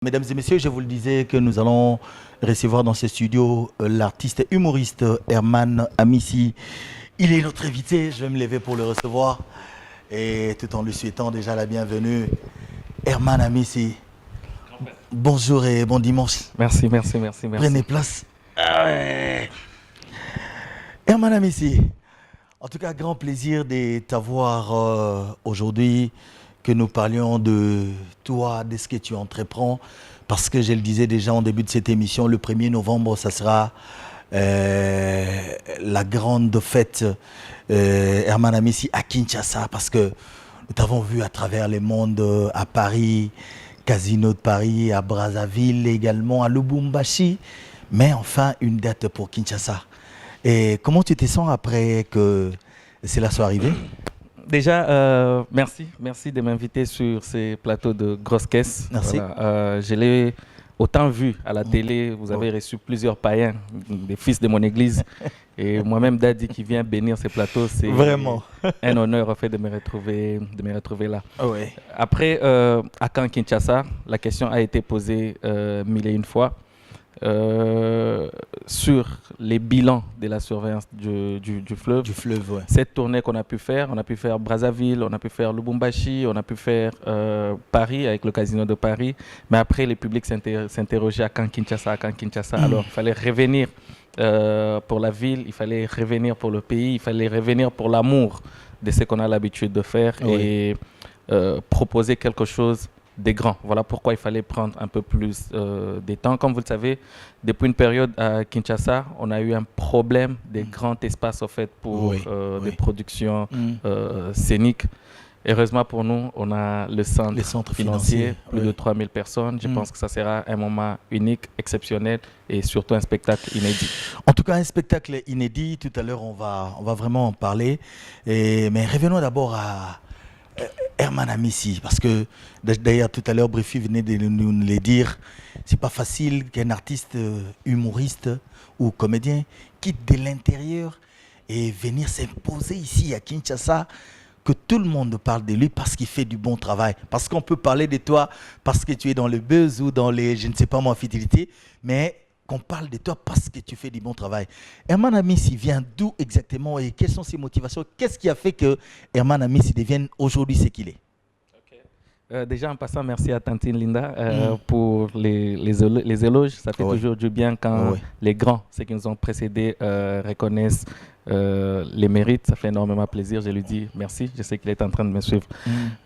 Mesdames et messieurs, je vous le disais que nous allons recevoir dans ce studio l'artiste humoriste Herman Amissi. Il est notre invité, je vais me lever pour le recevoir et tout en lui souhaitant déjà la bienvenue. Herman Amissi, bonjour et bon dimanche. Merci. Prenez place. Ah ouais. Herman Amissi, en tout cas, grand plaisir de t'avoir aujourd'hui, que nous parlions de toi, de ce que tu entreprends, parce que je le disais déjà en début de cette émission, le 1er novembre, ça sera la grande fête Herman Amissi à Kinshasa, parce que nous t'avons vu à travers le monde, à Paris, Casino de Paris, à Brazzaville également, à Lubumbashi, mais enfin une date pour Kinshasa. Et comment tu te sens après que cela soit arrivé? Déjà, merci de m'inviter sur ces plateaux de grosses caisses. Merci. Voilà, je l'ai autant vu à la télé, vous avez reçu plusieurs païens, des fils de mon église. Et moi-même, Daddy, qui vient bénir ces plateaux, c'est vraiment un honneur en fait, de me retrouver là. Ouais. Après, à Kinshasa, la question a été posée mille et une fois. Sur les bilans de la surveillance du fleuve. Du fleuve, ouais. Cette tournée qu'on a pu faire, Brazzaville, on a pu faire Lubumbashi, on a pu faire Paris avec le Casino de Paris. Mais après, le public s'interrogeait à Kinshasa. Alors, il fallait revenir pour la ville, il fallait revenir pour le pays, il fallait revenir pour l'amour de ce qu'on a l'habitude de faire et proposer quelque chose des grands. Voilà pourquoi il fallait prendre un peu plus de temps. Comme vous le savez, depuis une période à Kinshasa, on a eu un problème des grands espaces en fait, pour des productions scéniques. Heureusement pour nous, on a le centre financier, plus de 3000 personnes. Je pense que ça sera un moment unique, exceptionnel et surtout un spectacle inédit. En tout cas, un spectacle inédit. Tout à l'heure, on va vraiment en parler. Mais revenons d'abord à Herman Amissi, parce que d'ailleurs tout à l'heure Brifi venait de nous le dire, c'est pas facile qu'un artiste humoriste ou comédien quitte de l'intérieur et venir s'imposer ici à Kinshasa, que tout le monde parle de lui parce qu'il fait du bon travail, parce qu'on peut parler de toi parce que tu es dans le buzz ou dans les, je ne sais pas moi, fidélité, mais qu'on parle de toi parce que tu fais du bon travail. Herman Amissi vient d'où exactement et quelles sont ses motivations? Qu'est-ce qui a fait que Herman Amissi devienne aujourd'hui ce qu'il est? Déjà en passant, merci à Tantine Linda pour les éloges. Ça fait toujours du bien quand les grands, ceux qui nous ont précédés, reconnaissent les mérites. Ça fait énormément plaisir. Je lui dis merci. Je sais qu'il est en train de me suivre.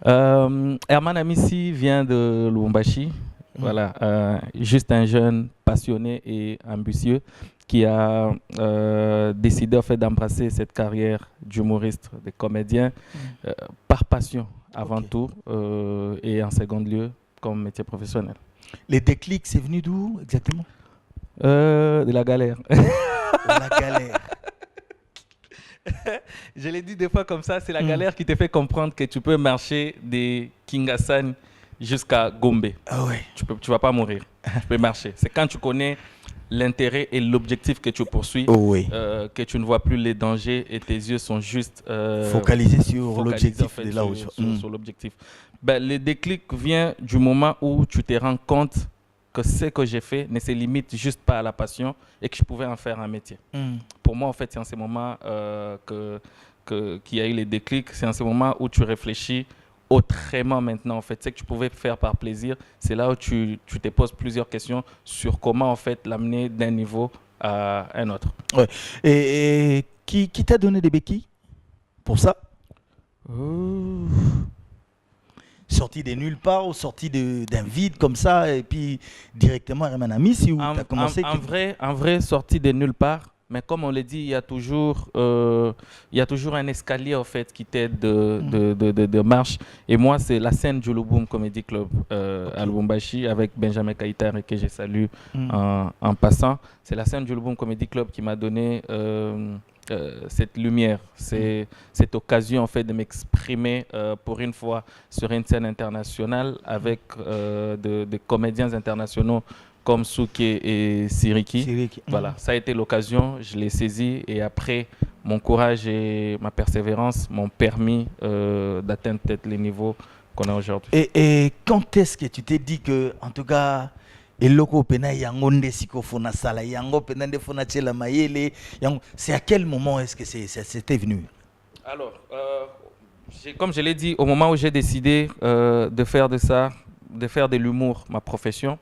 Herman Amissi vient de Lubumbashi. Voilà, juste un jeune passionné et ambitieux qui a décidé en fait, d'embrasser cette carrière d'humoriste, de comédien, par passion avant tout et en second lieu comme métier professionnel. Les déclics, c'est venu d'où exactement? De la galère. De la galère. Je l'ai dit des fois comme ça, c'est la galère qui te fait comprendre que tu peux marcher des Kingasani jusqu'à Gombe. Ah ouais. Tu vas pas mourir. Tu peux marcher. C'est quand tu connais l'intérêt et l'objectif que tu poursuis, que tu ne vois plus les dangers et tes yeux sont juste focalisés sur l'objectif. En fait, sur l'objectif. Ben, le déclic vient du moment où tu te rends compte que ce que j'ai fait ne se limite juste pas à la passion et que je pouvais en faire un métier. Pour moi, en fait, c'est en ce moment qu'il y a eu les déclics. C'est en ce moment où tu réfléchis autrement maintenant, en fait. C'est que tu pouvais faire par plaisir. C'est là où tu te poses plusieurs questions sur comment, en fait, l'amener d'un niveau à un autre. Ouais. Et qui t'a donné des béquilles pour ça? Sorti de nulle part ou sorti d'un vide comme ça et puis directement Herman Amissi ou t'as commencé en vrai, sorti de nulle part. Mais comme on l'a dit, il y a toujours un escalier en fait, qui t'aide de marche. Et moi, c'est la scène du Lubum Comedy Club à Lubumbashi avec Benjamin Kaitare que je salue en passant. C'est la scène du Lubum Comedy Club qui m'a donné cette lumière, cette occasion en fait, de m'exprimer pour une fois sur une scène internationale avec des comédiens internationaux comme Souké et Siriki. Voilà, ça a été l'occasion, je l'ai saisi et après, mon courage et ma persévérance m'ont permis d'atteindre peut-être les niveaux qu'on a aujourd'hui. Et quand est-ce que tu t'es dit que, en tout cas, c'est à quel moment est-ce que c'était venu? Alors, comme je l'ai dit, au moment où j'ai décidé de faire de l'humour ma profession,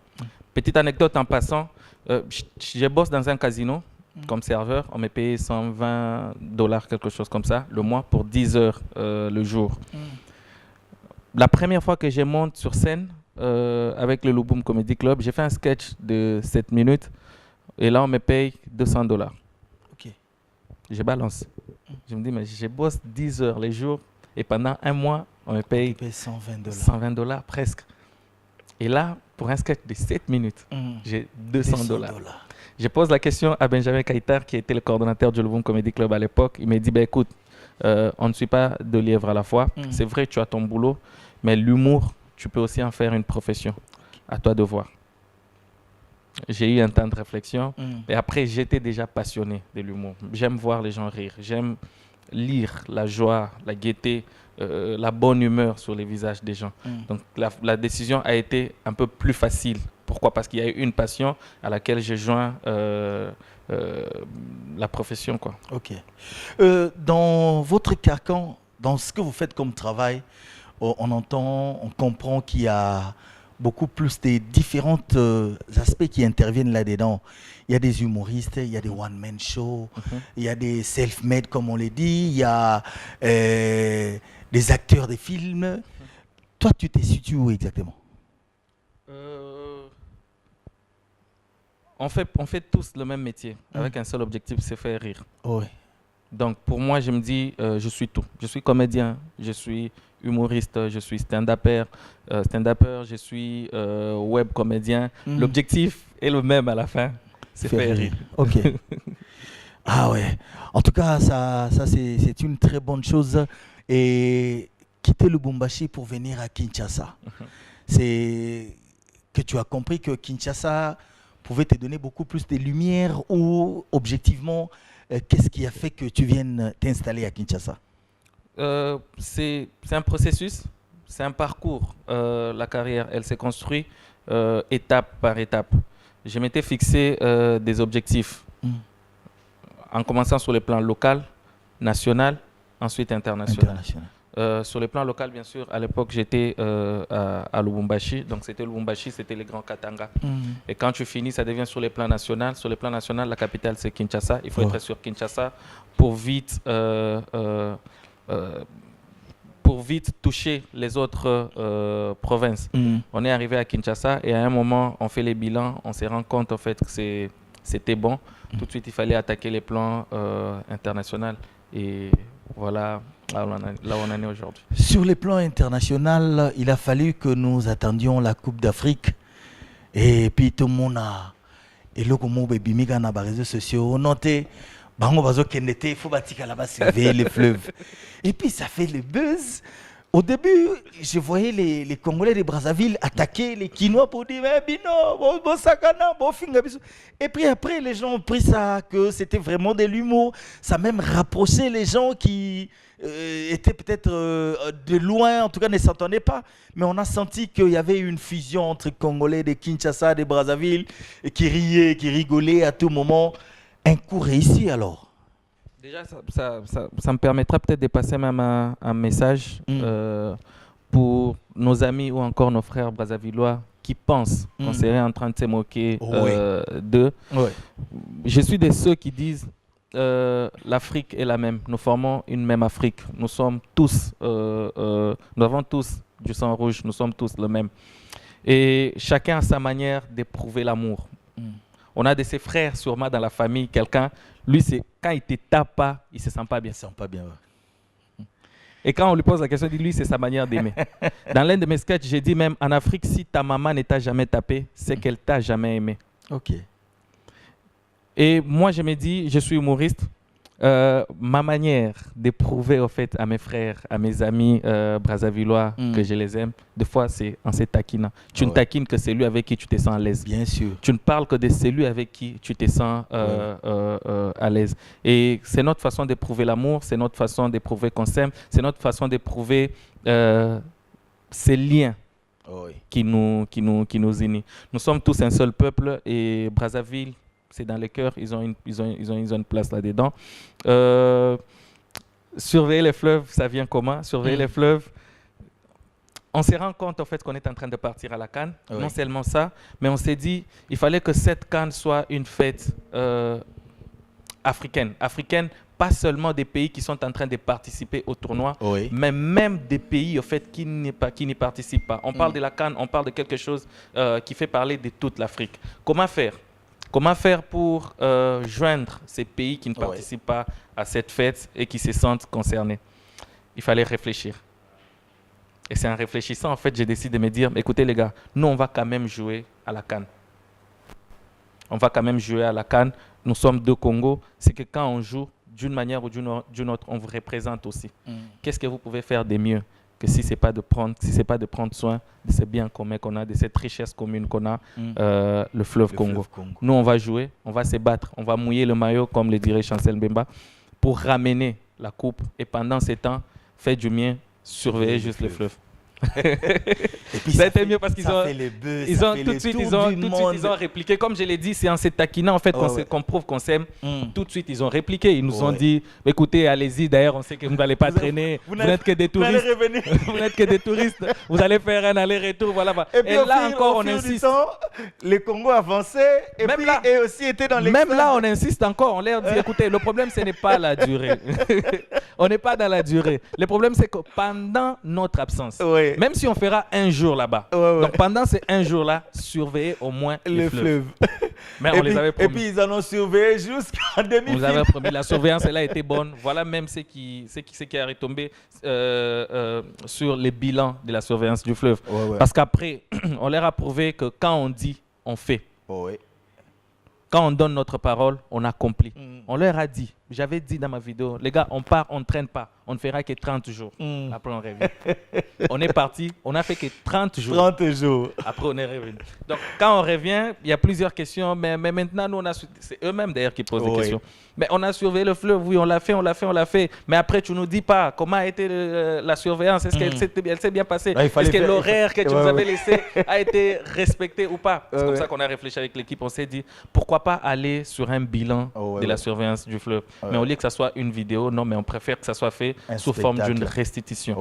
petite anecdote en passant, je bosse dans un casino comme serveur, on me payait $120, quelque chose comme ça, le mois pour 10 heures le jour. La première fois que je monte sur scène avec le Louboum Comedy Club, j'ai fait un sketch de 7 minutes et là on me paye $200. Ok. Je balance. Je me dis, mais je bosse 10 heures les jours et pendant un mois, on me paye $120 presque. Et là, pour un sketch de 7 minutes, j'ai $200. Je pose la question à Benjamin Kaitar, qui était le coordonnateur du Louboum Comedy Club à l'époque. Il m'a dit, ben, écoute, on ne suit pas deux lièvres à la fois. C'est vrai, tu as ton boulot, mais l'humour, tu peux aussi en faire une profession. À toi de voir. J'ai eu un temps de réflexion et après, j'étais déjà passionné de l'humour. J'aime voir les gens rire. J'aime lire la joie, la gaieté, la bonne humeur sur les visages des gens. Donc, la décision a été un peu plus facile. Pourquoi? Parce qu'il y a eu une passion à laquelle j'ai joint la profession, quoi. Ok. Dans votre carcan, dans ce que vous faites comme travail, on comprend qu'il y a beaucoup plus des différents aspects qui interviennent là-dedans. Il y a des humoristes, il y a des one-man shows, il y a des self-made, comme on l'a dit, il y a des acteurs de films. Toi, tu t'es situé où exactement? On fait tous le même métier, avec un seul objectif, c'est faire rire. Oui. Donc, pour moi, je me dis, je suis tout. Je suis comédien, je suis humoriste, je suis stand-upper, je suis web comédien. L'objectif est le même à la fin, c'est faire rire. Ok. Ah ouais. En tout cas, ça c'est une très bonne chose. Et quitter le Lubumbashi pour venir à Kinshasa, c'est que tu as compris que Kinshasa pouvait te donner beaucoup plus de lumière ou objectivement, qu'est-ce qui a fait que tu viennes t'installer à Kinshasa? C'est un processus, c'est un parcours. La carrière, elle s'est construite étape par étape. Je m'étais fixé des objectifs en commençant sur le plan local, national, ensuite international. Sur le plan local, bien sûr, à l'époque, j'étais à Lubumbashi. Donc, c'était Lubumbashi, c'était les grands Katanga. Et quand tu finis, ça devient sur le plan national. Sur le plan national, la capitale, c'est Kinshasa. Il faut être sur Kinshasa pour vite toucher les autres provinces. On est arrivé à Kinshasa et à un moment, on fait les bilans, on se rend compte en fait que c'était bon. Tout de suite, il fallait attaquer les plans internationaux. Et voilà là où on en est aujourd'hui. Sur les plans internationaux, il a fallu que nous attendions la Coupe d'Afrique. Et puis tout le monde a... Et là, comme on a vu sur les réseaux sociaux, on a noté... Il faut bâtir là-bas surveiller les fleuves. Et puis ça fait le buzz. Au début, je voyais les Congolais de Brazzaville attaquer les Kinois pour dire Bino, bon sakana, bon finga. Et puis après, les gens ont pris ça, que c'était vraiment de l'humour. Ça a même rapproché les gens qui étaient peut-être de loin, en tout cas ne s'entendaient pas. Mais on a senti qu'il y avait une fusion entre Congolais de Kinshasa, de Brazzaville, et qui riaient, qui rigolaient à tout moment. Un coup réussi alors? Déjà, ça me permettra peut-être de passer même un message pour nos amis ou encore nos frères brazzavillois qui pensent qu'on serait en train de se moquer d'eux. Je suis de ceux qui disent l'Afrique est la même. Nous formons une même Afrique. Nous sommes tous, nous avons tous du sang rouge. Nous sommes tous le même. Et chacun a sa manière d'éprouver l'amour. On a de ses frères sûrement dans la famille, quelqu'un, lui, c'est quand il ne te tape pas, il ne se sent pas bien. Il se sent pas bien, Et quand on lui pose la question, il dit, lui, c'est sa manière d'aimer. Dans l'un de mes sketchs, j'ai dit même, en Afrique, si ta maman ne t'a jamais tapé, c'est qu'elle ne t'a jamais aimé. Ok. Et moi, je me dis, je suis humoriste. Ma manière d'éprouver au fait à mes frères, à mes amis brazzavillois que je les aime, des fois c'est en se taquinant. Tu ne taquines que celui avec qui tu te sens à l'aise. Bien sûr. Tu ne parles que de celui avec qui tu te sens à l'aise. Et c'est notre façon d'éprouver l'amour, c'est notre façon d'éprouver qu'on s'aime, c'est notre façon d'éprouver ces liens Oui. qui nous unissent. Nous sommes tous un seul peuple et Brazzaville, c'est dans les cœurs, ils ont une place là-dedans. Surveiller les fleuves, ça vient comment? Surveiller les fleuves, on se rend compte en fait qu'on est en train de partir à la CAN. Oui. Non seulement ça, mais on s'est dit il fallait que cette CAN soit une fête africaine. Africaine, pas seulement des pays qui sont en train de participer au tournoi, Oui. mais même des pays au fait, qui n'y participent pas. On parle de la CAN, on parle de quelque chose qui fait parler de toute l'Afrique. Comment faire? Comment faire pour joindre ces pays qui ne participent pas à cette fête et qui se sentent concernés? Il fallait réfléchir. Et c'est en réfléchissant, en fait, j'ai décidé de me dire, écoutez les gars, nous, on va quand même jouer à la CAN. On va quand même jouer à la CAN. Nous sommes deux Congos. C'est que quand on joue, d'une manière ou d'une autre, on vous représente aussi. Qu'est-ce que vous pouvez faire de mieux que si ce n'est pas de prendre soin de ce bien commun qu'on a, de cette richesse commune qu'on a, le fleuve Congo. Nous, on va jouer, on va se battre, on va mouiller le maillot, comme le dirait Chancel Mbemba, pour ramener la coupe. Et pendant ce temps, faites du mien, surveillez juste le fleuve. Et puis ça a été mieux parce qu'ils ont, fait les buzz, ils ont tout de suite, ils ont répliqué. Comme je l'ai dit, c'est en se taquinant en fait qu'on prouve qu'on s'aime. Tout de suite, ils ont répliqué. Ils nous ont dit, écoutez, allez-y. D'ailleurs, on sait que vous n'allez pas traîner. Vous n'êtes que des touristes. Vous n'êtes que des touristes. Vous allez faire un aller-retour. Voilà. Et là encore, on insiste. Les Congos avançaient et même puis là, et aussi étaient dans les. Même là, on insiste encore. On leur dit, écoutez, le problème, ce n'est pas la durée. On n'est pas dans la durée. Le problème, c'est que pendant notre absence, même si on fera un jour là-bas, donc pendant ces un jour-là, surveillez au moins le fleuve. Mais on les avait promis. Et puis ils en ont surveillé jusqu'en demi-finale. On nous avait promis. La surveillance, elle a été bonne. Voilà même ce qui est retombé sur les bilans de la surveillance du fleuve. Parce qu'après, on leur a prouvé que quand on dit, on fait. Quand on donne notre parole, on accomplit. On leur a dit, j'avais dit dans ma vidéo, les gars, on part, on ne traîne pas. On ne fera que 30 jours. Après, on revient. On est parti, on n'a fait que 30 jours. 30 jours. Après, on est revenu. Donc, quand on revient, il y a plusieurs questions. Mais maintenant, nous, c'est eux-mêmes d'ailleurs qui posent des questions. Mais on a surveillé le fleuve, oui, on l'a fait. Mais après, tu ne nous dis pas comment a été la surveillance. Est-ce qu'elle s'est bien passée? Est-ce que l'horaire que tu nous avais laissé a été respecté ou pas? C'est comme ça qu'on a réfléchi avec l'équipe. On s'est dit, pourquoi pas aller sur un bilan de la surveillance du fleuve? Mais au lieu que ça soit une vidéo, non, mais on préfère que ça soit fait sous forme d'une restitution.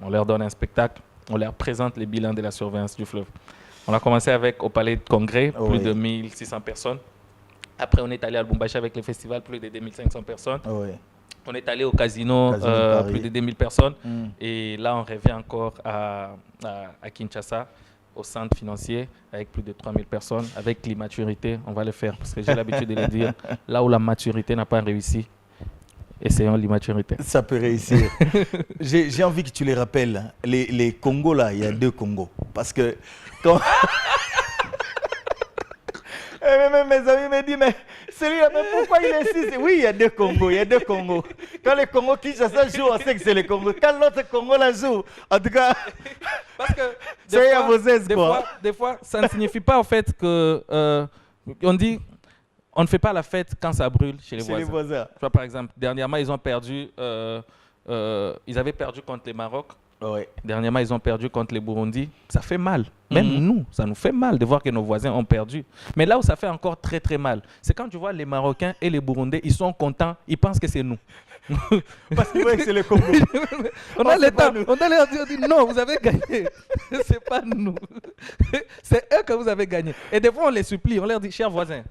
On leur donne un spectacle, on leur présente les bilans de la surveillance du fleuve. On a commencé au Palais de Congrès, plus de 1600 personnes. Après, on est allé à Lubumbashi avec le festival, plus de 2500 personnes. On est allé au casino plus de 2000 personnes. Et là, on revient encore à Kinshasa, au centre financier, avec plus de 3000 personnes. Avec l'immaturité, on va le faire. Parce que j'ai l'habitude de le dire, là où la maturité n'a pas réussi, essayons l'immaturité. Ça peut réussir. J'ai envie que tu les rappelles. Les Congos, là, il y a deux Congos. Parce que quand... Mes amis me disent, mais celui-là, mais pourquoi il insiste? Oui, il y a deux Congos, Quand le Congo Kinshasa joue, on sait que c'est le Congo. Quand l'autre Congo la joue, en tout cas, parce que des fois, ça ne signifie pas en fait que on dit on ne fait pas la fête quand ça brûle chez les voisins. Tu vois, par exemple, dernièrement, ils ont perdu, ils avaient perdu contre le Maroc. Dernièrement, ils ont perdu contre les Burundi. Ça fait mal. Même nous, ça nous fait mal de voir que nos voisins ont perdu. Mais là où ça fait encore très très mal, c'est quand tu vois les Marocains et les Burundais, ils sont contents, ils pensent que c'est nous. Parce qu'ils voient que c'est le Congo. on a leur dit non, vous avez gagné. C'est pas nous. C'est eux que vous avez gagné. Et des fois, on les supplie, on leur dit, chers voisins,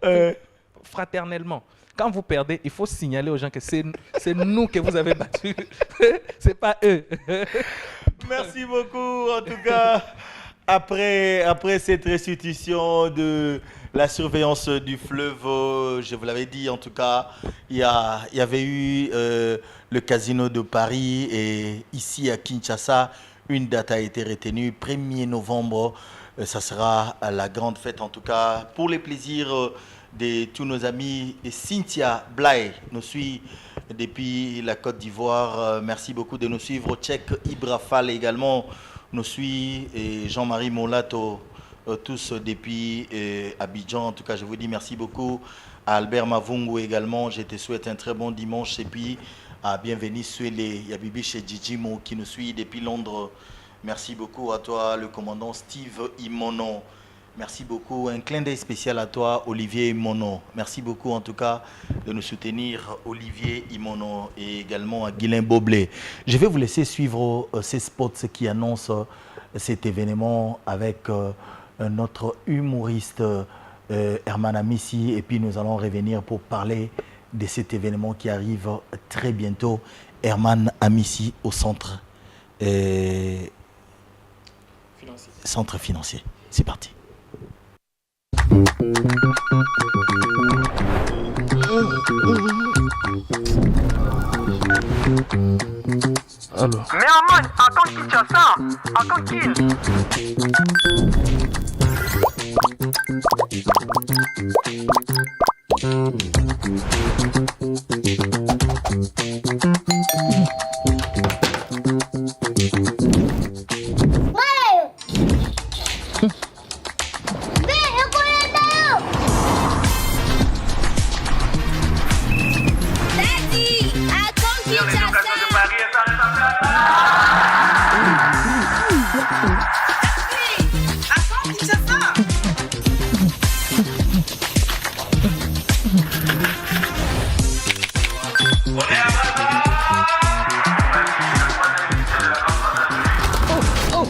fraternellement, quand vous perdez, il faut signaler aux gens que c'est nous que vous avez battus. C'est pas eux. Merci beaucoup. En tout cas, après cette restitution de la surveillance du fleuve, je vous l'avais dit, en tout cas, il y avait eu le casino de Paris et ici à Kinshasa, une date a été retenue, 1er novembre. Ça sera la grande fête, en tout cas, pour les plaisirs de tous nos amis. Et Cynthia Blay nous suit depuis la Côte d'Ivoire. Merci beaucoup de nous suivre. Tchèque Ibrafal également nous suit. Et Jean-Marie Molato, tous depuis Abidjan. En tout cas, je vous dis merci beaucoup. À Albert Mavungu également, je te souhaite un très bon dimanche. Et puis, à bienvenue sur les Yabibi chez Djidjimo qui nous suit depuis Londres. Merci beaucoup à toi, le commandant Steve Imono. Merci beaucoup. Un clin d'œil spécial à toi, Olivier Imono. Merci beaucoup, en tout cas, de nous soutenir, Olivier Imono, et également à Guylain Boblé. Je vais vous laisser suivre ces spots qui annoncent cet événement avec notre humoriste Herman Amissi. Et puis, nous allons revenir pour parler de cet événement qui arrive très bientôt. Herman Amissi au centre financier. C'est parti. Alors. Mais Herman, attends Kinshasa, attends Kin.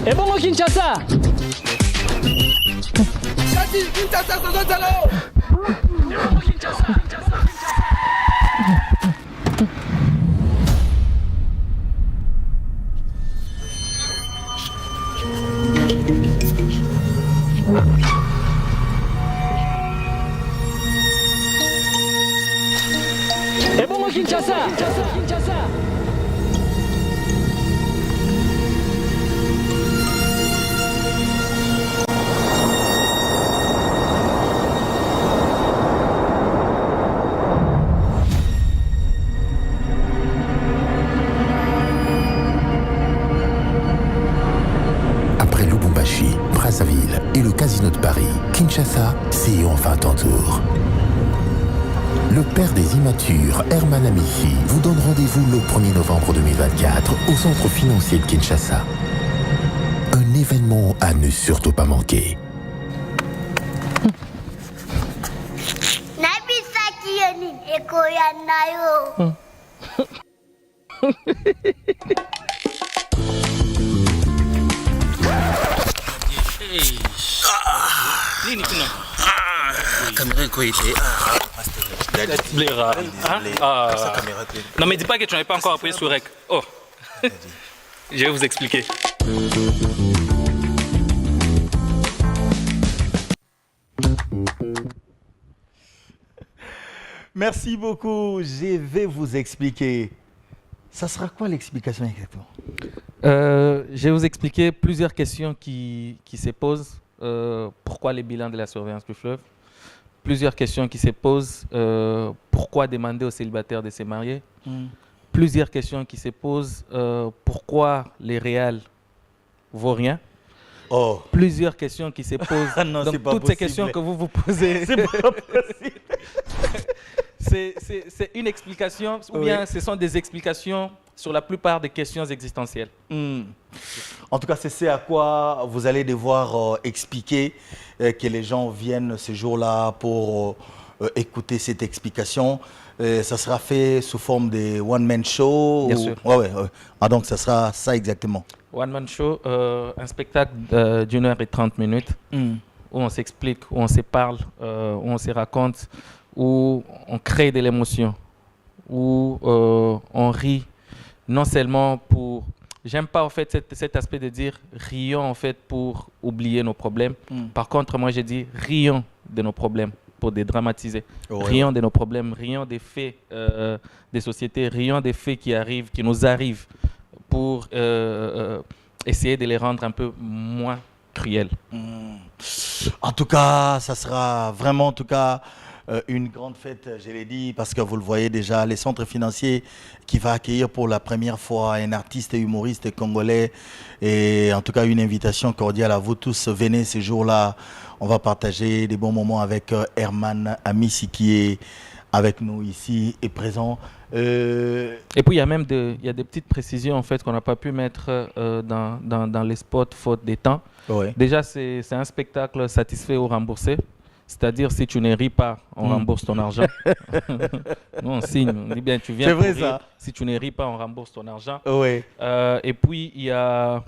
Et bon au Kinshasa. Kinshasa, Et bon au Kinshasa. Après Lubumbashi, Brazzaville et le Casino de Paris, Kinshasa, c'est enfin ton tour. Le père des immatures, Herman Amissi, vous donne rendez-vous le 1er novembre 2024 au centre financier de Kinshasa. Un événement à ne surtout pas manquer. Non mais dis pas que tu n'avais pas encore appuyé sur REC. Oh, je vais vous expliquer. Merci beaucoup. Je vais vous expliquer. Ça sera quoi l'explication exactement? Je vais vous expliquer plusieurs questions qui se posent. Pourquoi les bilans de la surveillance du fleuve? Plusieurs questions qui se posent. Pourquoi demander aux célibataires de se marier? Plusieurs questions qui se posent. Pourquoi les réals vaut rien? Oh. Plusieurs questions qui se posent. Ah non, donc, toutes ces questions que vous vous posez. C'est pas possible. C'est une explication, ou bien ce sont des explications sur la plupart des questions existentielles. En tout cas, c'est ce à quoi vous allez devoir expliquer que les gens viennent ce jour-là pour écouter cette explication. Ça sera fait sous forme de one-man show? Bien sûr. Ouais. Ah, donc, ça sera ça exactement. One-man show, un spectacle d'1h30 où on s'explique, où on se parle, où on se raconte, où on crée de l'émotion, où on rit, non seulement pour... J'aime pas en fait cet aspect de dire rions en fait pour oublier nos problèmes. Par contre, moi j'ai dit rions de nos problèmes pour dédramatiser. Rions de nos problèmes, rions des faits des sociétés, rions des faits qui nous arrivent pour essayer de les rendre un peu moins cruels. En tout cas, ça sera vraiment une grande fête, je l'ai dit, parce que vous le voyez déjà, les centres financiers qui va accueillir pour la première fois un artiste et humoriste congolais. Et en tout cas, une invitation cordiale à vous tous. Venez ces jours-là. On va partager des bons moments avec Herman Amissi qui est avec nous ici et présent. Et puis il y a même il y a des petites précisions en fait qu'on n'a pas pu mettre dans les spots faute des temps. Ouais. Déjà, c'est un spectacle satisfait ou remboursé. C'est-à-dire, si tu ne ris pas, on rembourse ton argent. Nous, on signe, on dit bien, tu viens pour rire. Ça. Si tu ne ris pas, on rembourse ton argent. Ouais. Et puis, il y a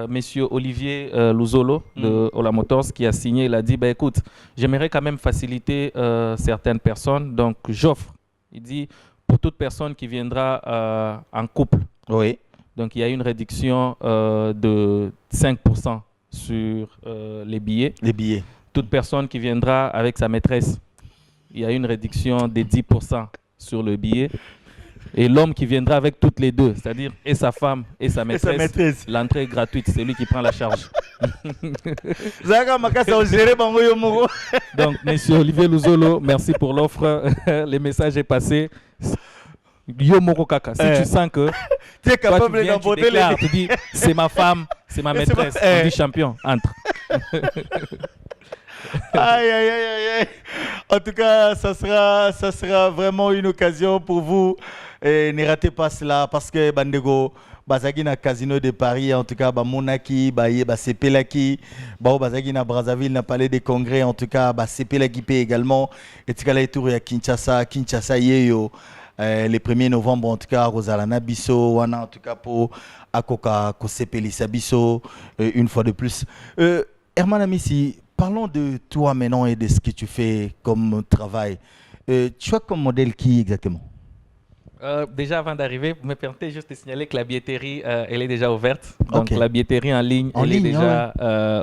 monsieur Olivier Luzolo de Ola Motors qui a signé. Il a dit, écoute, j'aimerais quand même faciliter certaines personnes. Donc, j'offre. Il dit, pour toute personne qui viendra en couple. Oui. Donc, il y a une réduction de 5% sur les billets. Les billets. Toute personne qui viendra avec sa maîtresse, il y a une réduction de 10% sur le billet. Et l'homme qui viendra avec toutes les deux, c'est-à-dire et sa femme et sa maîtresse, l'entrée est gratuite, c'est lui qui prend la charge. Donc, monsieur Olivier Luzolo, merci pour l'offre. Le message est passé. Yo Moko Kaka, si tu sens que tu es capable d'emporter les... Tu dis, c'est ma femme, c'est ma maîtresse, on dit champion, entre. Aïe, aïe, aïe, aïe. En tout cas, ça sera vraiment une occasion pour vous. Et ne ratez pas cela parce que Bandego, Bazagi na Casino de Paris, en tout cas, Monaki, Sepelaki, Bazagi na Brazzaville, na Palais des Congrès, en tout cas, Sepelaki également. Et tu as tour à Kinshasa, Yeyo. Le 1er novembre, en tout cas, Rosalana Bisso, Wana, en tout cas, pour Akoka, Kosepelisa Bisso, une fois de plus. Herman Amissi, parlons de toi maintenant et de ce que tu fais comme travail. Tu as comme modèle qui exactement? Déjà, avant d'arriver, vous me permettez juste de signaler que la billetterie, elle est déjà ouverte. Donc, la billetterie en ligne, elle est déjà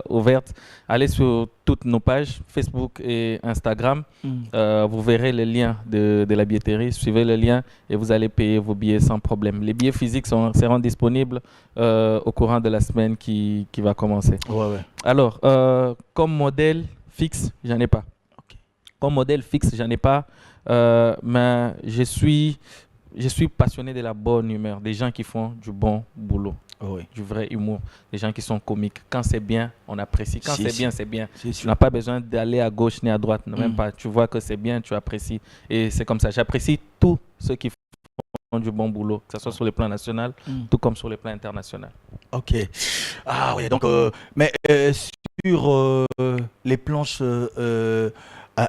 ouverte. Allez sur toutes nos pages, Facebook et Instagram. Vous verrez le lien de la billetterie. Suivez le lien et vous allez payer vos billets sans problème. Les billets physiques seront disponibles au courant de la semaine qui va commencer. Alors, comme modèle fixe, j'en ai pas. Comme modèle fixe, j'en ai pas. Mais je suis passionné de la bonne humeur, des gens qui font du bon boulot, du vrai humour, des gens qui sont comiques. Quand c'est bien, on apprécie. Quand c'est bien, c'est bien. Tu n'as pas besoin d'aller à gauche ni à droite, même pas. Tu vois que c'est bien, tu apprécies. Et c'est comme ça. J'apprécie tous ceux qui font du bon boulot, que ce soit sur le plan national, tout comme sur le plan international. Ok. Ah oui, donc, mais sur les planches...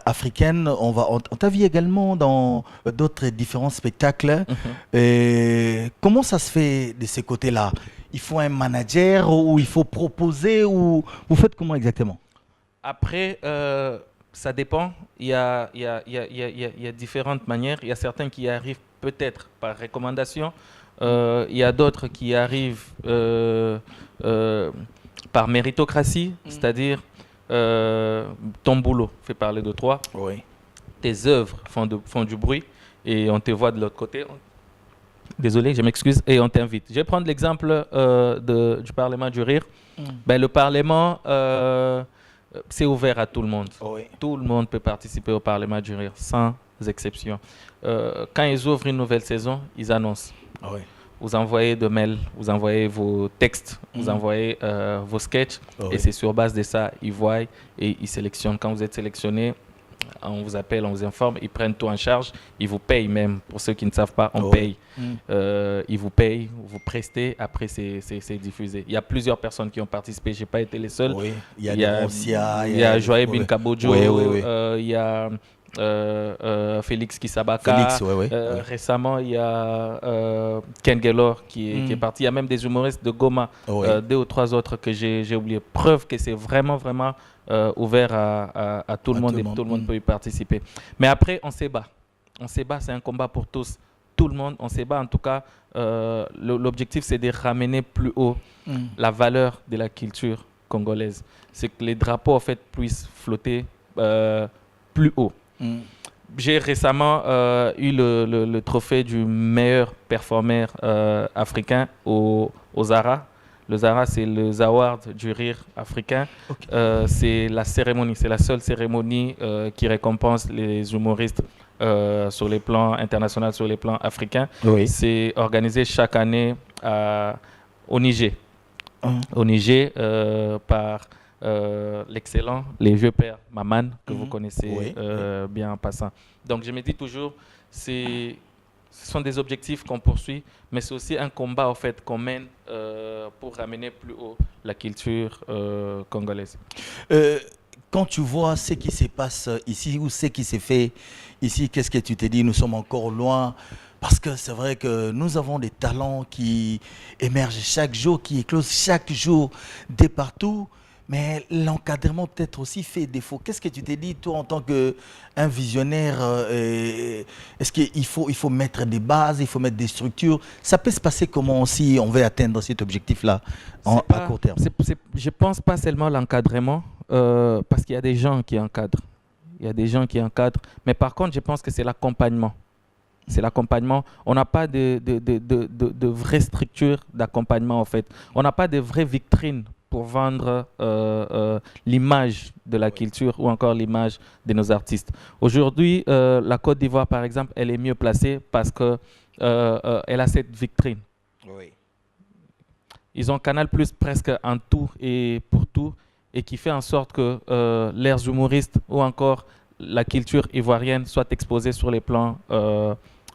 africaine, on t'a vu également dans d'autres différents spectacles. Et comment ça se fait de ces côtés-là? Il faut un manager ou il faut proposer ou vous faites comment exactement? Après, ça dépend. Il y a différentes manières. Il y a certains qui arrivent peut-être par recommandation. Il y a d'autres qui arrivent par méritocratie, c'est-à-dire ton boulot fait parler de toi, tes œuvres font du bruit et on te voit de l'autre côté. Désolé, je m'excuse, et on t'invite. Je vais prendre l'exemple du Parlement du Rire. Le Parlement, c'est ouvert à tout le monde. Tout le monde peut participer au Parlement du Rire, sans exception. Quand ils ouvrent une nouvelle saison, ils annoncent. Vous envoyez des mails, vous envoyez vos textes, vous envoyez vos sketchs, et c'est sur base de ça, ils voient et ils sélectionnent. Quand vous êtes sélectionné, on vous appelle, on vous informe, ils prennent tout en charge, ils vous payent même. Pour ceux qui ne savent pas, on paye. Ils vous payent, vous prestez, après c'est diffusé. Il y a plusieurs personnes qui ont participé, je n'ai pas été les seuls. Il y a Joaï Bin Kabojo, il y a... Félix Kisabaka. Récemment, il y a Ken Gelor qui est parti. Il y a même des humoristes de Goma, 2 ou 3 autres que j'ai oublié. Preuve que c'est vraiment ouvert à tout le monde et tout le monde peut y participer. Mais après, on se bat. On se bat, c'est un combat pour tous. Tout le monde, on se bat. En tout cas, l'objectif, c'est de ramener plus haut la valeur de la culture congolaise. C'est que les drapeaux, en fait, puissent flotter plus haut. J'ai récemment eu le trophée du meilleur performeur africain au Zara. Le Zara, c'est le Award du rire africain. C'est la cérémonie, c'est la seule cérémonie qui récompense les humoristes sur les plans internationaux, sur les plans africains. C'est organisé chaque année au Niger. Au Niger par l'excellent, les vieux pères Maman, que vous connaissez Oui, bien en passant. Donc je me dis toujours, ce sont des objectifs qu'on poursuit, mais c'est aussi un combat en fait, qu'on mène pour ramener plus haut la culture congolaise. Quand tu vois ce qui se passe ici ou ce qui s'est fait ici, qu'est-ce que tu te dis? Nous sommes encore loin parce que c'est vrai que nous avons des talents qui émergent chaque jour, qui éclosent chaque jour de partout. Mais l'encadrement peut-être aussi fait défaut. Qu'est-ce que tu t'es dit, toi, en tant qu'un visionnaire? Est-ce qu'il faut mettre des bases, il faut mettre des structures? Ça peut se passer comment si on veut atteindre cet objectif-là à court terme? Je ne pense pas seulement l'encadrement, parce qu'il y a des gens qui encadrent. Il y a des gens qui encadrent. Mais par contre, je pense que c'est l'accompagnement. C'est l'accompagnement. On n'a pas de vraie structure d'accompagnement, en fait. On n'a pas de vraies vitrines pour vendre l'image de la culture ou encore l'image de nos artistes. Aujourd'hui, la Côte d'Ivoire, par exemple, elle est mieux placée parce qu'elle a cette vitrine. Oui. Ils ont Canal Plus presque en tout et pour tout, et qui fait en sorte que leurs humoristes ou encore la culture ivoirienne soit exposée sur les plans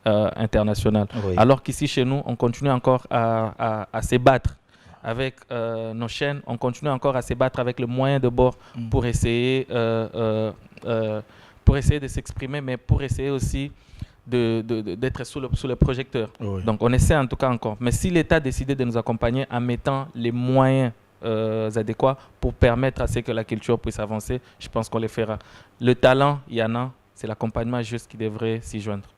internationaux. Oui. Alors qu'ici, chez nous, on continue encore à se battre avec nos chaînes, on continue encore à se battre avec le moyen de bord pour essayer de s'exprimer, mais pour essayer aussi d'être sous le projecteur. Oui. Donc on essaie en tout cas encore. Mais si l'État décidait de nous accompagner en mettant les moyens adéquats pour permettre à ce que la culture puisse avancer, je pense qu'on les fera. Le talent, il y en a, c'est l'accompagnement juste qui devrait s'y joindre.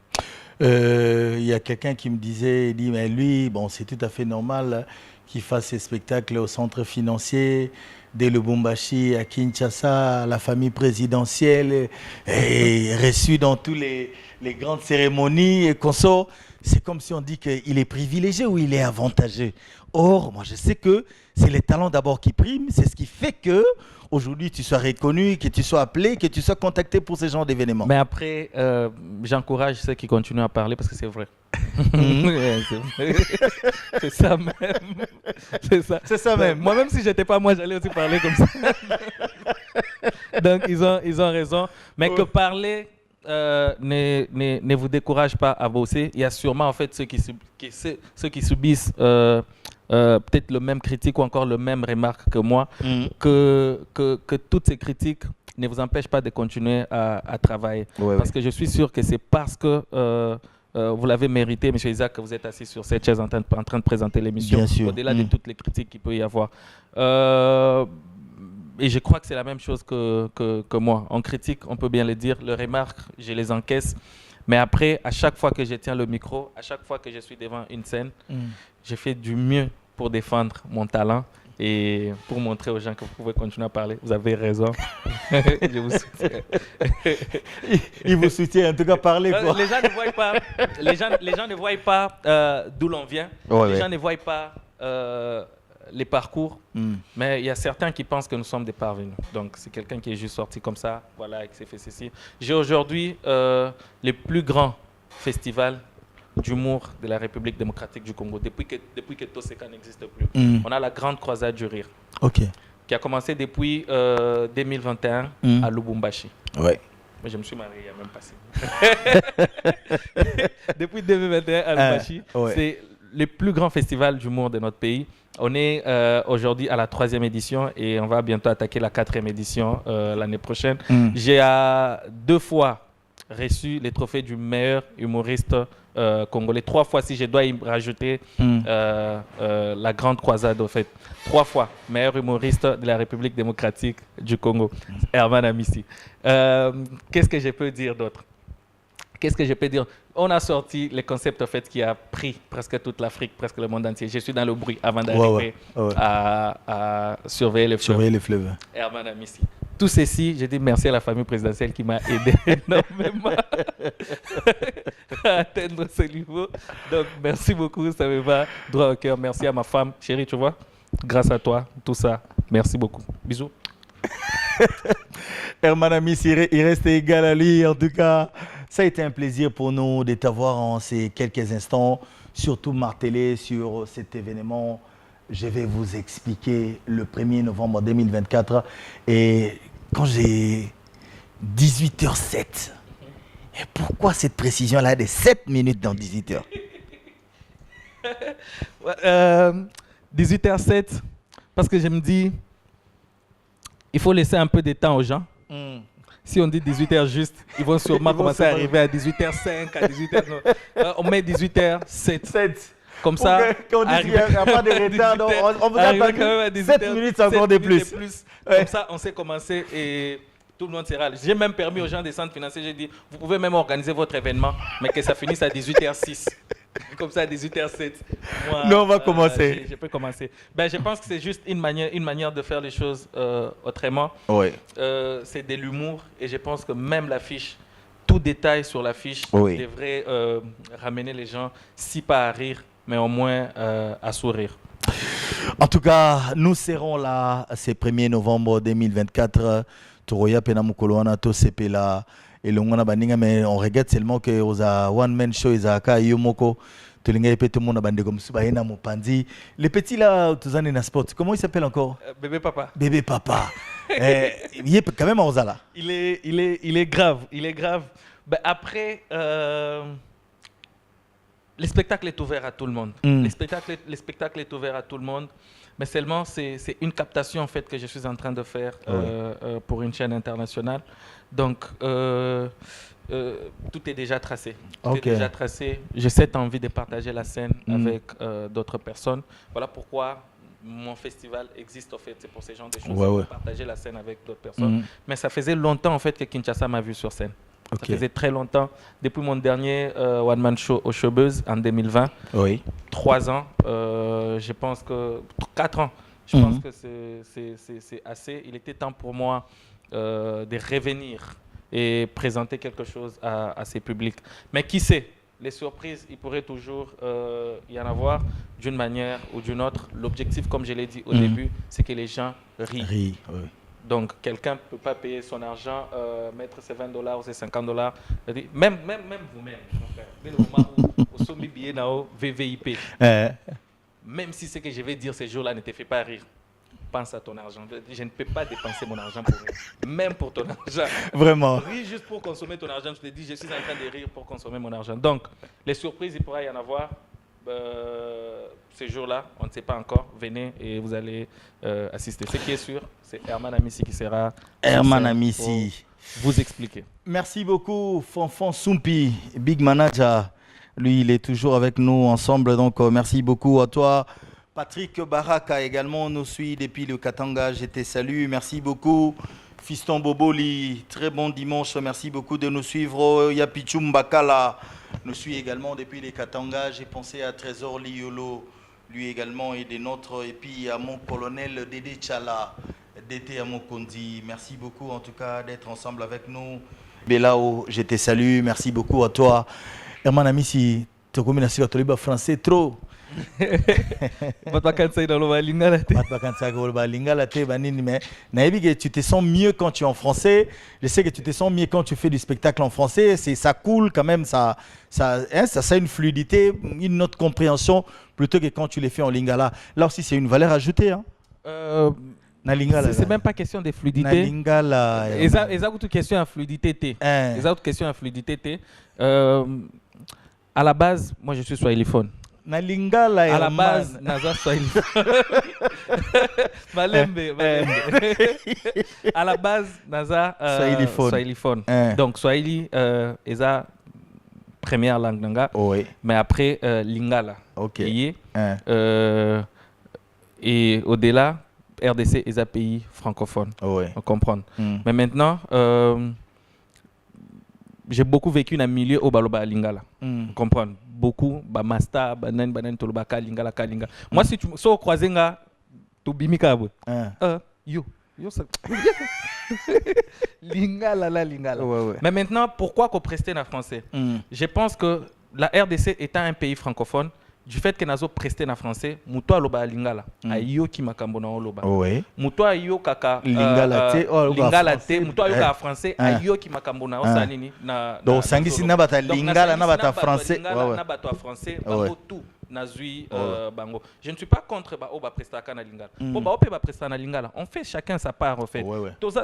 Il y a quelqu'un qui me disait, il dit, mais lui, bon, c'est tout à fait normal qu'il fasse ses spectacles au centre financier, dès le Lubumbashi à Kinshasa, la famille présidentielle est reçue dans toutes les grandes cérémonies et consorts. C'est comme si on dit qu'il est privilégié ou il est avantagé. Or, moi, je sais que c'est les talents d'abord qui priment. C'est ce qui fait que aujourd'hui tu sois reconnu, que tu sois appelé, que tu sois contacté pour ce genre d'événements. Mais après, j'encourage ceux qui continuent à parler parce que c'est vrai. Ouais, c'est ça même. C'est ça même. Moi-même, si j'étais pas moi, j'allais aussi parler comme ça. Donc, ils ont raison. Mais que parler ne vous décourage pas à bosser. Il y a sûrement en fait ceux qui subissent peut-être le même critique ou encore le même remarque que moi, que toutes ces critiques ne vous empêchent pas de continuer à travailler. Ouais, parce que je suis sûr que c'est parce que vous l'avez mérité, M. Isaac, que vous êtes assis sur cette chaise en train de présenter l'émission, au-delà de toutes les critiques qu'il peut y avoir. Et je crois que c'est la même chose que moi. En critique, on peut bien le dire, les remarques, je les encaisse. Mais après, à chaque fois que je tiens le micro, à chaque fois que je suis devant une scène, je fais du mieux pour défendre mon talent et pour montrer aux gens que vous pouvez continuer à parler. Vous avez raison. Je vous soutiens. Il vous soutient, en tout cas, parler quoi. Les gens ne voient pas, les gens ne voient pas d'où l'on vient. Les gens ne voient pas les parcours. Mais il y a certains qui pensent que nous sommes des parvenus. Donc, c'est quelqu'un qui est juste sorti comme ça, voilà, et qui s'est fait ceci. J'ai aujourd'hui les plus grands festivals d'humour de la République démocratique du Congo, depuis que Toseka n'existe plus. On a la Grande Croisade du Rire, qui a commencé depuis 2021 à Lubumbashi. Ouais. Moi, je me suis marié il y a même passé. Depuis 2021 à Lubumbashi, c'est le plus grand festival d'humour de notre pays. On est aujourd'hui à la 3e édition et on va bientôt attaquer la 4e édition l'année prochaine. J'ai 2 fois reçu les trophées du meilleur humoriste congolais. 3 fois, si je dois y rajouter la Grande Croisade, au fait. 3 fois, meilleur humoriste de la République démocratique du Congo, Herman Amissi. Qu'est-ce que je peux dire d'autre? On a sorti le concept en fait, qui a pris presque toute l'Afrique, presque le monde entier. Je suis dans le bruit avant d'arriver à surveiller les fleuves. Herman Amissi. Tout ceci, j'ai dit merci à la famille présidentielle qui m'a aidé énormément à atteindre ce niveau. Donc, merci beaucoup, ça me va droit au cœur. Merci à ma femme, chérie, tu vois, grâce à toi, tout ça. Merci beaucoup. Bisous. Herman Amissi, il reste égal à lui. En tout cas, ça a été un plaisir pour nous de t'avoir en ces quelques instants, surtout martelé sur cet événement je vais vous expliquer le 1er novembre 2024. Et quand j'ai 18h07, et pourquoi cette précision-là de 7 minutes dans 18h? 18h07, parce que je me dis, il faut laisser un peu de temps aux gens. Si on dit 18h juste, ils vont sûrement commencer à arriver à 18h05, à 18h... on met 18h07. Comme ça, quand on dit qu'il n'y a pas de retard, donc on vous attend 7 minutes encore de plus. Comme ça, on sait commencer et tout le monde sera là. J'ai même permis aux gens des centres financiers, j'ai dit, vous pouvez même organiser votre événement, mais que ça finisse à 18h06. Comme ça, à 18h07. Moi, nous, on va commencer. Je peux commencer. Ben, je pense que c'est juste une manière de faire les choses autrement. Oui. C'est de l'humour et je pense que même l'affiche, tout détail sur l'affiche devrait ramener les gens, si pas à rire, mais au moins à sourire. En tout cas, nous serons là ce 1er novembre 2024. Toroya Penamukoloana, Tosepela. Et mais on regrette seulement que aux one-man show, Isaka, Yomoko, tout le monde a bandé comme Subayena Mopandi. Les petits là, tous en sport, comment il s'appelle encore? Bébé Papa. Bébé Papa. Il est quand même en Ozala. Il est grave. Ben, après, le spectacle est ouvert à tout le monde. Le spectacle est ouvert à tout le monde. Mais seulement, c'est une captation en fait, que je suis en train de faire pour une chaîne internationale. Donc, tout est déjà tracé. J'ai cette envie de partager la scène avec d'autres personnes. Voilà pourquoi mon festival existe, en fait. C'est pour ces genres de choses, partager la scène avec d'autres personnes. Mais ça faisait longtemps en fait, que Kinshasa m'a vu sur scène. Ça faisait très longtemps. Depuis mon dernier One Man Show au Showbuzz en 2020, 3 ans, je pense que 4 ans, je pense que c'est assez. Il était temps pour moi de revenir et présenter quelque chose à ces publics. Mais qui sait, les surprises, il pourrait toujours y en avoir d'une manière ou d'une autre. L'objectif, comme je l'ai dit au début, c'est que les gens rient. Donc, quelqu'un ne peut pas payer son argent, mettre ses $20 ou ses $50. Même vous-même, dès le moment où vous sommes billet dans VVIP, même si ce que je vais dire ces jours-là ne te fait pas rire, pense à ton argent. Je ne peux pas dépenser mon argent pour rire, même pour ton argent. Vraiment. Rire juste pour consommer ton argent. Je te dis, je suis en train de rire pour consommer mon argent. Donc, les surprises, il pourra y en avoir. Ces jours-là, on ne sait pas encore. Venez et vous allez assister. Ce qui est sûr, c'est Herman Amissi qui sera Herman Amissi vous expliquer. Merci beaucoup, Fonfon Soumpi, Big Manager. Lui, il est toujours avec nous ensemble. Donc, merci beaucoup à toi. Patrick Baraka également nous suit depuis le Katanga. Je te salue. Merci beaucoup. Fiston Boboli, très bon dimanche. Merci beaucoup de nous suivre. Yapichum Bakala nous suit également depuis les Katanga. J'ai pensé à Trésor Liolo, lui également, et des nôtres. Et puis à mon colonel Dédé Tchala, Dédé Amokondi. Merci beaucoup en tout cas d'être ensemble avec nous. Belao, je te salue. Merci beaucoup à toi. Herman Amissi, tu as commis un français trop. Mais tu te sens mieux quand tu es en français. Je sais que tu te sens mieux quand tu fais du spectacle en français. Ça coule quand même, ça a une fluidité, une autre compréhension plutôt que quand tu les fais en lingala. Là aussi, c'est une valeur ajoutée. C'est même pas question de fluidité. Exactement, question de fluidité. Question de fluidité. À la base, moi je suis swahiliphone. Na lingala à la base, naza swahili. Malembe. À la base, naza swahiliphone. Donc swahili est la première langue nanga. Mais après lingala. Et au-delà, RDC est un pays francophone. On comprend. Mais maintenant, j'ai beaucoup vécu dans un milieu au Baloba Lingala. On comprend. Beaucoup, Bamasta, Banan, Tolobaka, Lingala, Kalinga. Moi, si tu so croisé, tu bimika. Yo, Lingala, Lingala. Mais maintenant, pourquoi qu'on preste en français? Je pense que la RDC étant un pays francophone, du fait que nous avons presté en français, muto aloba lingala, ayo ki makambo na oloba. Muto ayo kaka lingala te, muto ayo kaka français, ayo ki makambo na osanini na. Donc sangisi na bata lingala na bata français, na bata français, bango tout Nazui bango. Je ne suis pas contre Oba Prestaka na Lingala. Bon, Oba Prestaka na Lingala. On fait chacun sa part en fait.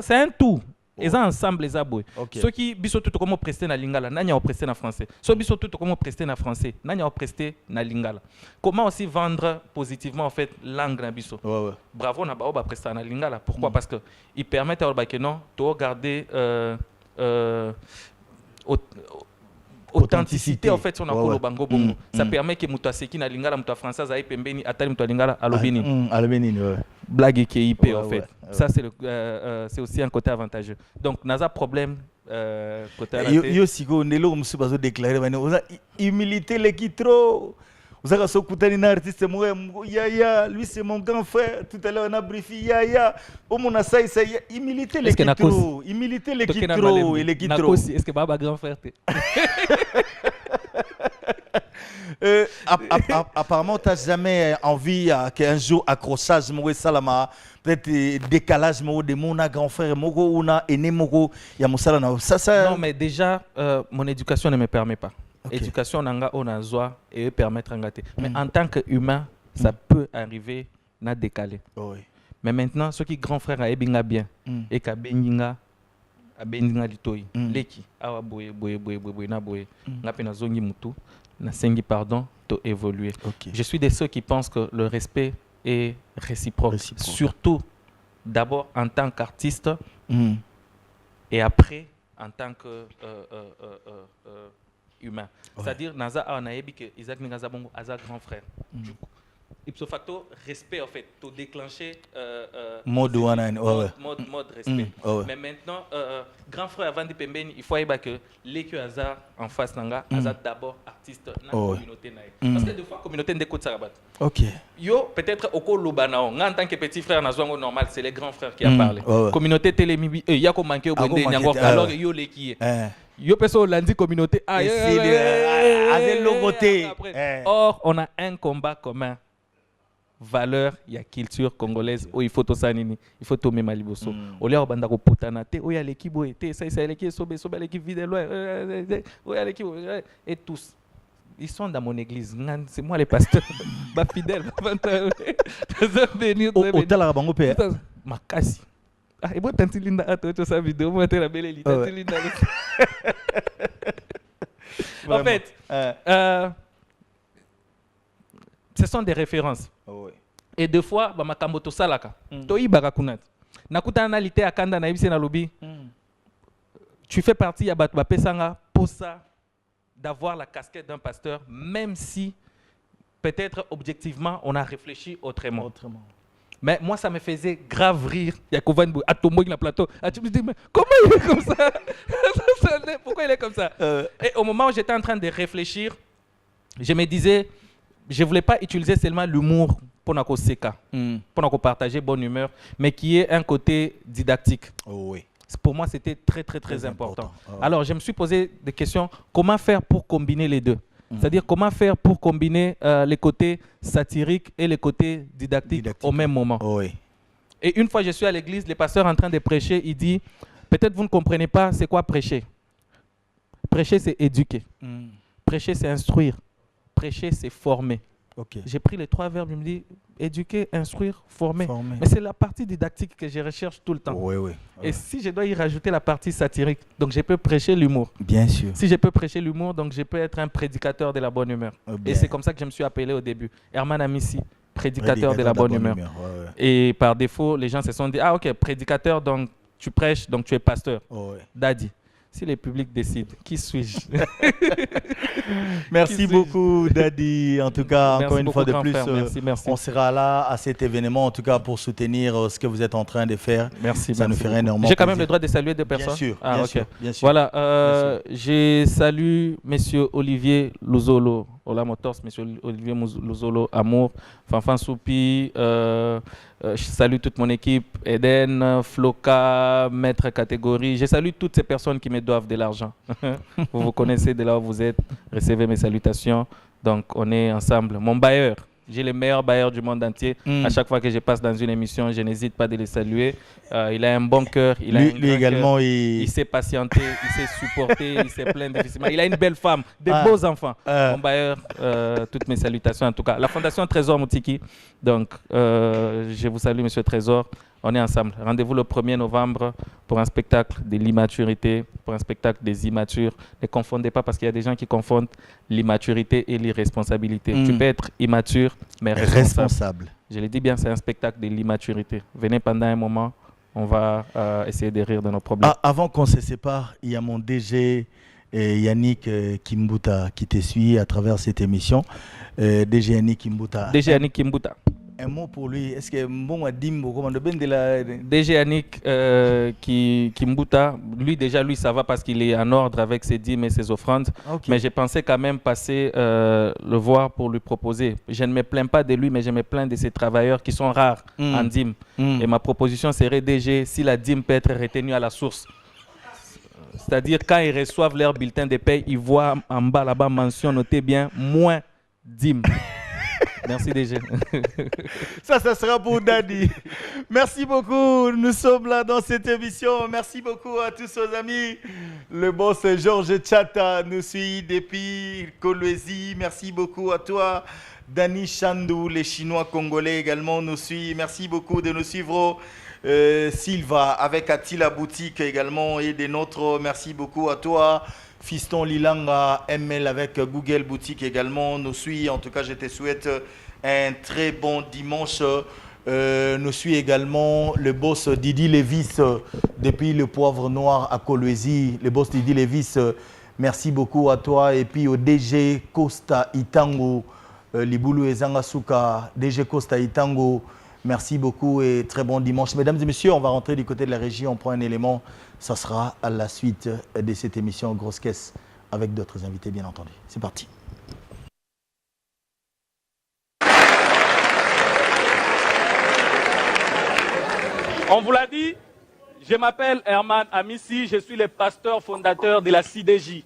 C'est un tout. Ils ont ensemble les aboués. Ceux qui biso tout comment prester na Lingala, n'anya prester na français. Ceux biso tout comment prester na français, n'anya prester na Lingala. Comment aussi vendre positivement en fait langue na biso. Bravo na Oba Prestaka na Lingala. Pourquoi? Parce que ils permettent à que non, de regarder authenticité en fait sur le bango bongo. Ça permet que muto aseki na Lingala, muto française aille pembeni, atali muto Lingala alobini. Alobini blague qui est IP en fait. Ça c'est aussi un côté avantageux. Donc naza problème côté yo sigo nelo musu bazo déclarer bana oza humilité le qui trop. Vous avez écouté un artiste, Yaya, lui c'est mon grand frère. Tout à l'heure on a briefé Yaya. Au mon assaï, c'est humilité les qui trop. Humilité les qui trop et les qui trop. Est-ce que Baba grand frère apparemment, tu n'as jamais envie qu'un jour accrochage, salama, peut-être décalage de mon grand frère, mon aîné, mon ça. Non, mais déjà, mon éducation ne me permet pas. Éducation, on a besoin et permettre de gâter. Mais en tant qu'humain, ça peut arriver à décaler. Mais maintenant, ceux qui grand frère a bien et qui a benga litoi, leki, awa boye na boye, na pena zongi mutu. Pardon, de évoluer. Je suis de ceux qui pensent que le respect est réciproque. Surtout, d'abord en tant qu'artiste et après en tant que humain. C'est-à-dire, Naza a naebi que Isaac Ngaza Bongo a grand frère. Ipso facto, respect en fait, tout déclencher mode respect. Mais maintenant, grand frère avant de pembeni, il faut que l'équipe hasard en face nanga, hasard d'abord artiste na communauté naïe. Parce que des fois communauté d'écoute ça bat. Yo peut-être au Kolobanao, en tant que petit frère nazwango normal, c'est les grands frères qui a parlé. Communauté télémibi, il y a comme manqué au bende nyango alors yo l'équipe. Yo perso lundi communauté or on a un combat commun. Valeur, il y a culture congolaise où il faut tout ça nini, il faut tout même maliboso. Au lieu de banda potana te, où il y a l'équipe boité, ça c'est l'équipe sobe l'équipe vide loin, où il y a l'équipe et tous. Ils sont dans mon église, c'est moi les pasteurs, ba fidèle, au tala bango pe. Makasi. Ah, et moi tanti linda ato to sa vidéo, moi te la belle li tanti linda. En fait, ce sont des références. Et deux fois, makambo to salaka. To ibaka kunat. Nakuta analite akanda na ibise na lobi. Tu fais partie ya batu ba pesanga pour ça d'avoir la casquette d'un pasteur, même si peut-être objectivement on a réfléchi autrement. Mais moi ça me faisait grave rire. Yakovan Atomo la plateau. Tu me dis mais comment il est comme ça? Pourquoi il est comme ça? Et au moment où j'étais en train de réfléchir, je me disais je ne voulais pas utiliser seulement l'humour pour nous seka, pour nous partager bonne humeur, mais qui est un côté didactique. Pour moi, c'était très important. Alors, je me suis posé des questions. Comment faire pour combiner les deux? C'est-à-dire, comment faire pour combiner les côtés satiriques et les côtés didactiques au même moment? Et une fois, je suis à l'église, le pasteur en train de prêcher, il dit, peut-être vous ne comprenez pas c'est quoi prêcher. Prêcher, c'est éduquer. Prêcher, c'est instruire. Prêcher, c'est former. J'ai pris les trois verbes, je me dis éduquer, instruire, former. Mais c'est la partie didactique que je recherche tout le temps. Et si je dois y rajouter la partie satirique, donc je peux prêcher l'humour. Bien sûr. Si je peux prêcher l'humour, donc je peux être un prédicateur de la bonne humeur. Et c'est comme ça que je me suis appelé au début. Herman Amissi, prédicateur de la bonne humeur. Et par défaut, les gens se sont dit, ah ok, prédicateur, donc tu prêches, donc tu es pasteur. Daddy. Si le public décide, qui suis-je? Merci beaucoup, Daddy. En tout cas, encore une fois de plus, merci. On sera là à cet événement, en tout cas pour soutenir ce que vous êtes en train de faire. Merci. Ça nous ferait énormément plaisir. J'ai quand même le droit de saluer deux personnes. Bien sûr. Voilà, j'ai salué Monsieur Olivier Luzolo, Ola Motors, Monsieur Olivier Luzolo, Amour, Fanfan Soupi. Je salue toute mon équipe, Eden, Floca, Maître Catégorie. Je salue toutes ces personnes qui me doivent de l'argent. Vous vous connaissez de là où vous êtes. Recevez mes salutations. Donc, on est ensemble. Mon bailleur, J'ai les meilleurs bailleurs du monde entier. À chaque fois que je passe dans une émission, je n'hésite pas de les saluer. Il a un bon cœur. Lui également, il sait patienter, il sait supporter, il sait plaindre difficilement. Il a une belle femme, des beaux enfants. Mon bailleur, toutes mes salutations en tout cas. La Fondation Trésor Moutiki. Donc, je vous salue, Monsieur Trésor. On est ensemble. Rendez-vous le 1er novembre pour un spectacle de l'immaturité, pour un spectacle des immatures. Ne confondez pas parce qu'il y a des gens qui confondent l'immaturité et l'irresponsabilité. Tu peux être immature, mais responsable. Je le dis bien, c'est un spectacle de l'immaturité. Venez pendant un moment, on va essayer de rire de nos problèmes. Avant qu'on se sépare, il y a mon DG Yannick Kimbuta qui te suit à travers cette émission. DG Yannick Kimbuta. DG Yannick Kimbuta. Un mot pour lui. Est-ce que bon Dimbo comment de la DG Yannick Kimbuta, lui ça va parce qu'il est en ordre avec ses dîmes et ses offrandes. Okay. Mais j'ai pensé quand même passer le voir pour lui proposer. Je ne me plains pas de lui, mais je me plains de ces travailleurs qui sont rares en dîme. Et ma proposition serait DG, si la dîme peut être retenue à la source. C'est-à-dire quand ils reçoivent leur bulletin de paie, ils voient en bas là-bas mention, notez bien, moins dîme. Merci DG. Ça sera pour Dadi. Merci beaucoup. Nous sommes là dans cette émission. Merci beaucoup à tous nos amis. Le boss Georges Tchata nous suit depuis Kolwezi. Merci beaucoup à toi. Dani Chandou, les Chinois congolais également nous suivent. Merci beaucoup de nous suivre. Silva avec Attila Boutique également et des nôtres. Merci beaucoup à toi. Fiston Lilanga, ML avec Google Boutique également nous suit. En tout cas, je te souhaite un très bon dimanche. Nous suit également le boss Didi Lévis depuis le Poivre Noir à Kolwezi. Le boss Didi Lévis, merci beaucoup à toi. Et puis au DG Costa Itango, Libulu Ezangasuka, DG Costa Itango, merci beaucoup et très bon dimanche. Mesdames et messieurs, on va rentrer du côté de la régie. On prend un élément. Ça sera à la suite de cette émission Grosse Caisse avec d'autres invités, bien entendu. C'est parti. On vous l'a dit, je m'appelle Herman Amissi, je suis le pasteur fondateur de la CDJ.